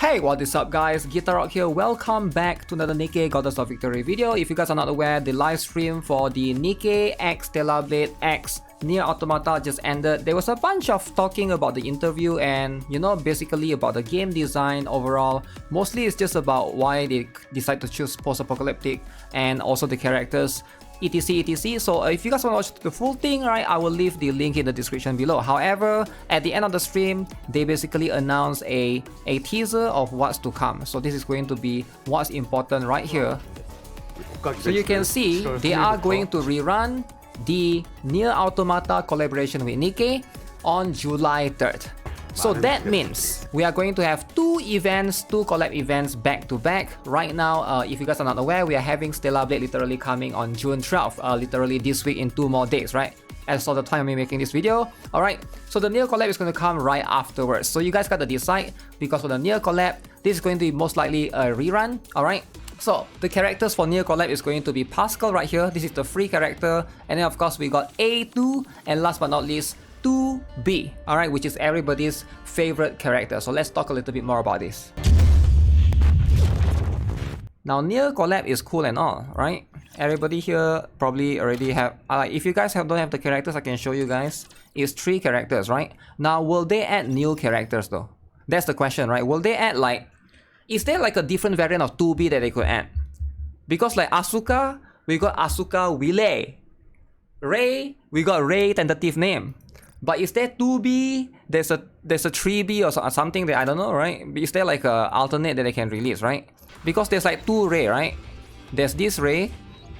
Hey, what is up guys, GuitarRock here, welcome back to another Nikke Goddess of Victory video. If you guys are not aware, the live stream for the Nikke X Stellar Blade X NIER Automata just ended. There was a bunch of talking about the interview and basically about the game design overall. Mostly it's just about why they decide to choose post-apocalyptic and also the characters, etc. So if you guys want to watch the full thing, right, I will leave the link in the description below. However, at the end of the stream, they basically announced a teaser of what's to come. So this is going to be what's important right here. So you can see they are going to rerun the NIER Automata collaboration with Nikke on July 3rd. So that means we are going to have two collab events back to back. Right now, if you guys are not aware, we are having Stellar Blade literally coming on June 12th, literally this week in 2 more days, right? As of the time of me making this video. Alright, so the NIER collab is going to come right afterwards. So you guys got to decide, because for the NIER collab, this is going to be most likely a rerun. Alright, so the characters for NIER collab is going to be Pascal right here. This is the free character. And then of course we got A2, and last but not least, 2B, alright, which is everybody's favorite character. So let's talk a little bit more about this. Now, NIER collab is cool and all, right? Everybody here probably already have, if you guys don't have the characters, I can show you guys. It's 3 characters, right? Now, will they add new characters though? That's the question, right? Will they add is there like a different variant of 2B that they could add? Because like Asuka, we got Asuka Wile. Ray, we got Ray tentative name. But is there 2B? There's a 3B or something that I don't know, right? Is there like a alternate that they can release, right? Because there's like 2 Ray, right? There's this Ray,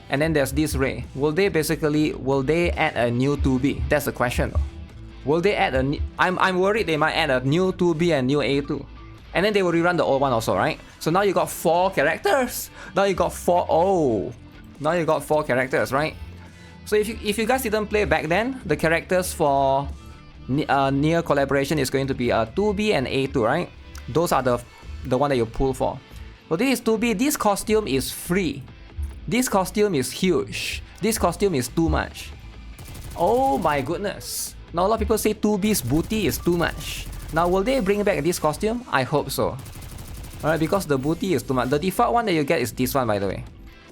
and then there's this Ray. Will they add a new 2B? That's the question though. Will they add a I'm worried they might add a new 2B and new A2. And then they will rerun the old one also, right? So now you got 4 characters. Now you got 4 characters, right? So if you guys didn't play back then, the characters for NIER collaboration is going to be 2B and A2, right? Those are the one that you pull for. So this is 2B. This costume is free. This costume is huge. This costume is too much. Oh my goodness. Now a lot of people say 2B's booty is too much. Now will they bring back this costume? I hope so. Alright, because the booty is too much. The default one that you get is this one, by the way.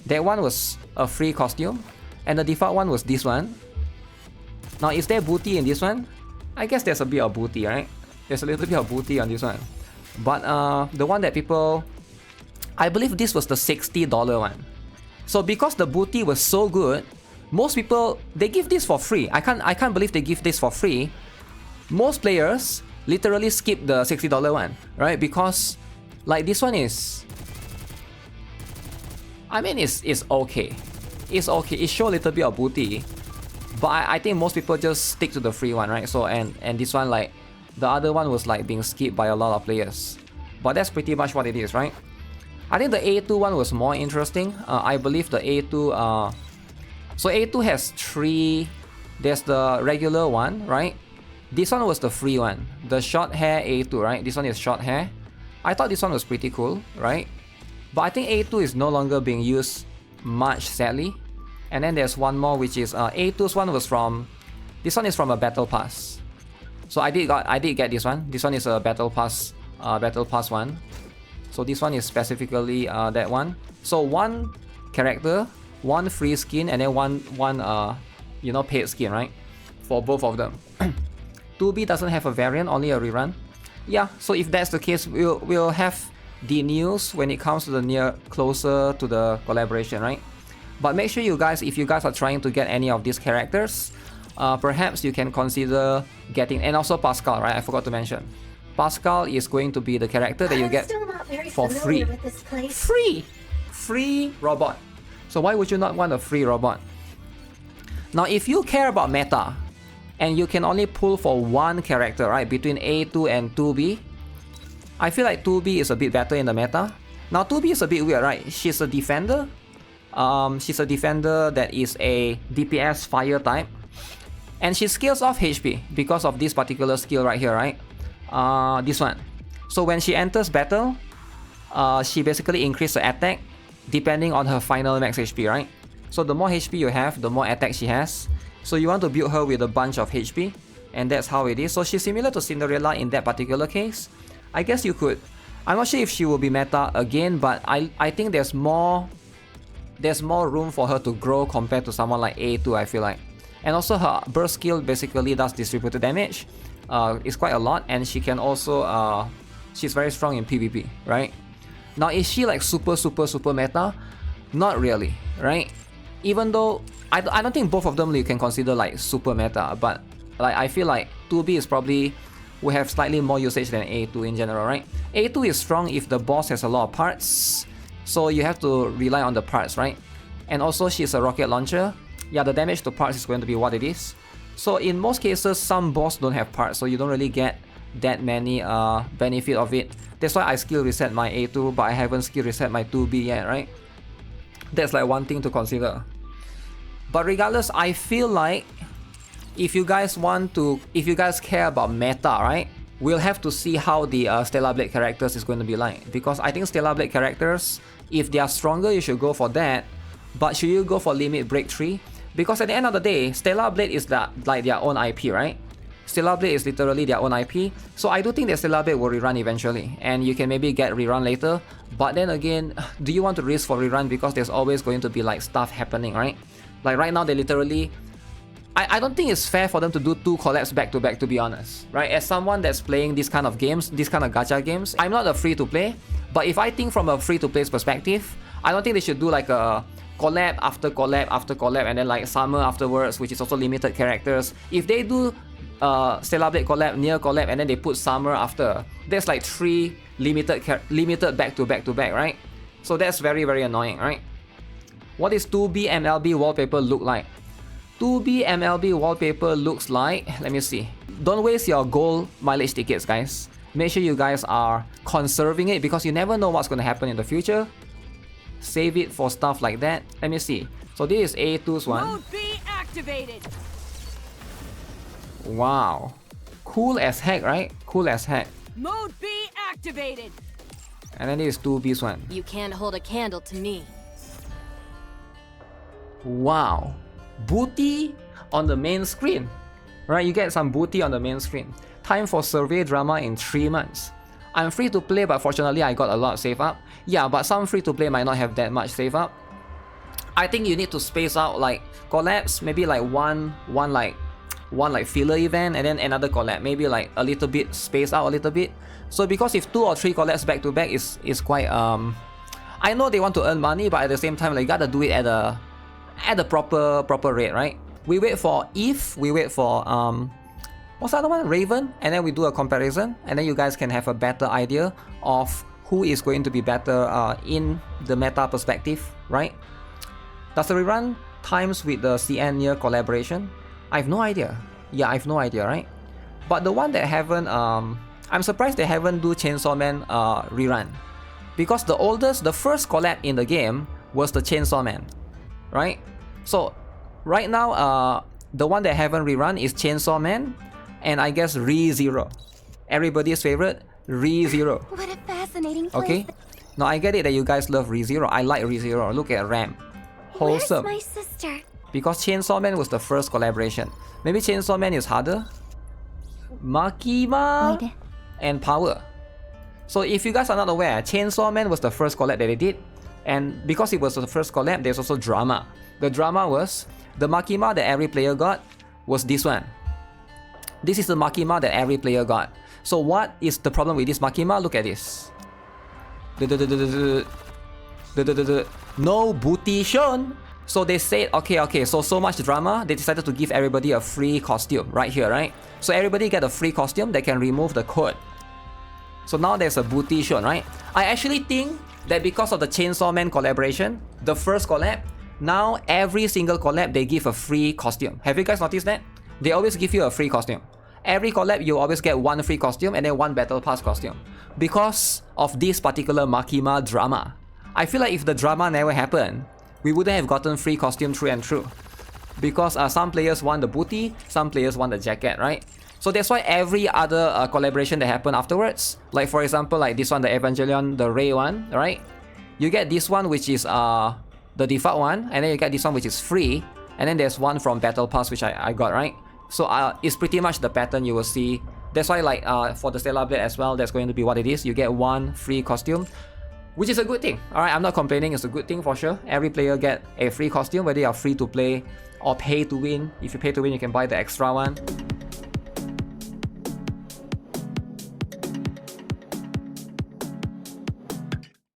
That one was a free costume. And the default one was this one. Now, is there booty in this one? I guess there's a bit of booty, right? There's a little bit of booty on this one. But the one that people... I believe this was the $60 one. So because the booty was so good, most people, they give this for free. I can't believe they give this for free. Most players literally skip the $60 one, right? Because like this one is... I mean, it's okay. It's okay, it shows a little bit of booty, but I think most people just stick to the free one, right? So and this one, like the other one was like being skipped by a lot of players, but that's pretty much what it is, right? I think the A2 one was more interesting. I believe the A2 so A2 has 3. There's the regular one, right? This one was the free one, the short hair A2, right? This one is short hair. I thought this one was pretty cool, right? But I think A2 is no longer being used much, sadly. And then there's one more, which is A2's one was from... This one is from a battle pass. So I did get this one. This one is a battle pass one. So this one is specifically that one. So 1 character, 1 free skin, and then one paid skin, right? For both of them. 2B doesn't have a variant, only a rerun. Yeah, so if that's the case, we'll have the news when it comes to the NIER closer to the collaboration, right? But make sure you guys, if you guys are trying to get any of these characters, perhaps you can consider getting, and also Pascal, right? I forgot to mention. Pascal is going to be the character that you get for free. Free robot. So why would you not want a free robot? Now, if you care about meta, and you can only pull for 1 character, right, between A2 and 2B, I feel like 2B is a bit better in the meta. Now 2B is a bit weird, right? She's a defender. She's a defender that is a DPS fire type. And she scales off HP because of this particular skill right here, right? This one. So when she enters battle, she basically increases her attack depending on her final max HP, right? So the more HP you have, the more attack she has. So you want to build her with a bunch of HP. And that's how it is. So she's similar to Cinderella in that particular case. I guess you could I'm not sure if she will be meta again, but I think there's more room for her to grow compared to someone like A2, I feel like. And also her burst skill basically does distributed damage. It's quite a lot, and she can also she's very strong in PvP, right? Now, is she like super meta? Not really, right? Even though I don't think both of them you can consider like super meta, but like I feel like 2B is probably will have slightly more usage than A2 in general, right? A2 is strong if the boss has a lot of parts, so you have to rely on the parts, right? And also she's a rocket launcher. Yeah, the damage to parts is going to be what it is. So in most cases, some boss don't have parts, so you don't really get that many benefit of it. That's why I skill reset my A2, but I haven't skill reset my 2B yet, right? That's like one thing to consider. But regardless, I feel like if you guys care about meta, right, we'll have to see how the Stellar Blade characters is going to be like. Because I think Stellar Blade characters, if they are stronger, you should go for that. But should you go for Limit Break 3? Because at the end of the day, Stellar Blade is like their own IP, right? Stellar Blade is literally their own IP. So I do think that Stellar Blade will rerun eventually. And you can maybe get rerun later. But then again, do you want to risk for rerun? Because there's always going to be like stuff happening, right? Like right now, they literally... I don't think it's fair for them to do 2 collabs back to back, to be honest, right? As someone that's playing these kind of games, these kind of gacha games, I'm not a free-to-play. But if I think from a free-to-play perspective, I don't think they should do like a collab after collab after collab and then like summer afterwards, which is also limited characters. If they do Stellar Blade collab, NIER collab, and then they put summer after, that's like 3 limited back to back to back, right? So that's very annoying, right? What is 2B MLB wallpaper look like? 2B MLB wallpaper looks like, let me see. Don't waste your gold mileage tickets, guys. Make sure you guys are conserving it because you never know what's going to happen in the future. Save it for stuff like that. Let me see. So this is A2's one. Mode B activated. Wow. Cool as heck, right? Cool as heck. Mode B activated. And then this is 2B's one. You can't hold a candle to me. Wow. Booty on the main screen. Right, you get some booty on the main screen. Time for survey drama in 3 months. I'm free to play, but fortunately I got a lot saved up. Yeah, but some free to play might not have that much saved up. I think you need to space out like collabs, maybe like one filler event and then another collab, maybe like a little bit space out a little bit. So because if 2 or 3 collabs back to back is quite I know they want to earn money, but at the same time like you gotta do it at a proper rate, right? We wait for Eve, we wait for what's the other one? Raven, and then we do a comparison, and then you guys can have a better idea of who is going to be better in the meta perspective, right? Does the rerun times with the CN NIER collaboration? I have no idea. Yeah, I have no idea, right? But the one that haven't, I'm surprised they haven't do Chainsaw Man rerun. Because the first collab in the game was the Chainsaw Man, right? So, right now, the one that haven't rerun is Chainsaw Man, and I guess ReZero. Everybody's favorite, ReZero. What a fascinating place. Okay? Now, I get it that you guys love ReZero. I like ReZero. Look at Ram. Wholesome. Where's my sister? Because Chainsaw Man was the first collaboration. Maybe Chainsaw Man is harder. Makima and Power. So if you guys are not aware, Chainsaw Man was the first collab that they did. And because it was the first collab, there's also drama. The drama was, the Makima that every player got was this one. This is the Makima that every player got. So what is the problem with this Makima? Look at this. No booty shown. So they said, okay, so much drama, they decided to give everybody a free costume right here, right? So everybody get a free costume, they can remove the code. So now there's a booty shown, right? I actually think that because of the Chainsaw Man collaboration, the first collab, now every single collab they give a free costume. Have you guys noticed that? They always give you a free costume. Every collab you always get 1 free costume and then 1 battle pass costume. Because of this particular Makima drama. I feel like if the drama never happened, we wouldn't have gotten free costume through and through. Because some players want the booty, some players want the jacket, right? So that's why every other collaboration that happened afterwards, like for example like this one, the Evangelion, the Ray one, right? You get this one which is the default one, and then you get this one which is free, and then there's one from Battle Pass which I got, right? So it's pretty much the pattern you will see That's why like for the Stellar Blade as well, that's going to be what it is. You get one free costume, which is a good thing. Alright, I'm not complaining, it's a good thing for sure. Every player get a free costume, whether you're free to play or pay to win. If you pay to win, you can buy the extra one.